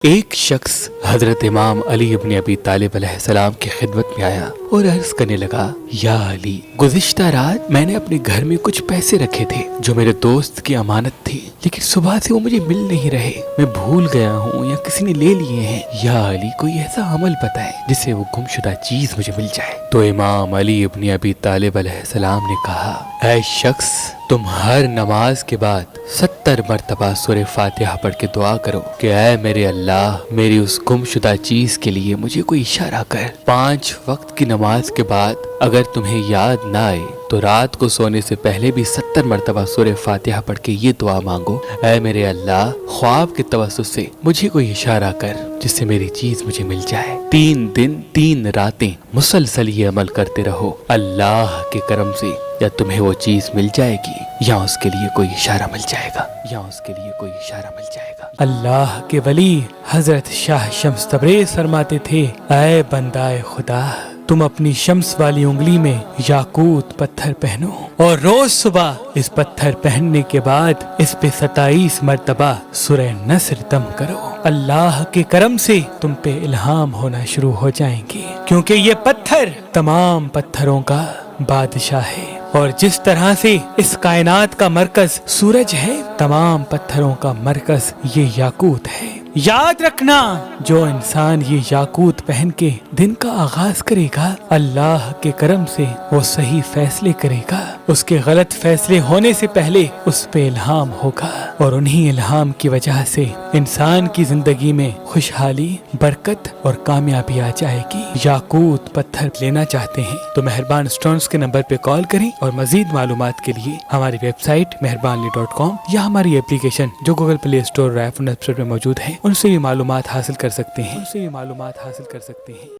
ایک شخص حضرت امام علی ابن ابی طالب علیہ السلام کی خدمت میں آیا اور عرض کرنے لگا، یا علی، گزشتہ رات میں نے اپنے گھر میں کچھ پیسے رکھے تھے جو میرے دوست کی امانت تھی، لیکن صبح سے وہ مجھے مل نہیں رہے، میں بھول گیا ہوں یا کسی نے لے لیے ہیں۔ یا علی، کوئی ایسا عمل بتائے جس سے وہ گم شدہ چیز مجھے مل جائے۔ تو امام علی ابن ابی طالب علیہ السلام نے کہا، اے شخص، تم ہر نماز کے بعد 70 مرتبہ سورہ فاتحہ پڑھ کے دعا کرو کہ اے میرے اللہ، میری اس گم شدہ چیز کے لیے مجھے کوئی اشارہ کر۔ 5 وقت کی نماز کے بعد اگر تمہیں یاد نہ آئے تو رات کو سونے سے پہلے بھی 70 مرتبہ سورہ فاتحہ پڑھ کے یہ دعا مانگو، اے میرے اللہ، خواب کے توسط سے مجھے کوئی اشارہ کر جس سے میری چیز مجھے مل جائے۔ 3 دن 3 راتیں مسلسل یہ عمل کرتے رہو، اللہ کے کرم سے یا تمہیں وہ چیز مل جائے گی یا اس کے لیے کوئی اشارہ مل جائے گا، اللہ کے ولی حضرت شاہ شمس تبریز فرماتے تھے، اے بندائے خدا، تم اپنی شمس والی انگلی میں یاقوت پتھر پہنو اور روز صبح اس پتھر پہننے کے بعد اس پہ 27 مرتبہ سورہ نصر دم کرو، اللہ کے کرم سے تم پہ الہام ہونا شروع ہو جائیں گے، کیونکہ یہ پتھر تمام پتھروں کا بادشاہ ہے، اور جس طرح سے اس کائنات کا مرکز سورج ہے، تمام پتھروں کا مرکز یہ یاقوت ہے۔ یاد رکھنا، جو انسان یہ یاقوت پہن کے دن کا آغاز کرے گا، اللہ کے کرم سے وہ صحیح فیصلے کرے گا، اس کے غلط فیصلے ہونے سے پہلے اس پہ الہام ہوگا، اور انہی الہام کی وجہ سے انسان کی زندگی میں خوشحالی، برکت اور کامیابی آ جائے گی۔ یاقوت پتھر لینا چاہتے ہیں تو مہربان اسٹونز کے نمبر پہ کال کریں، اور مزید معلومات کے لیے ہماری ویب سائٹ مہربانلی.com یا ہماری اپلیکیشن جو گوگل پلے اسٹور اور آئی فون ایپ اسٹور میں موجود ہے، ان سے بھی معلومات حاصل کر سکتے ہیں۔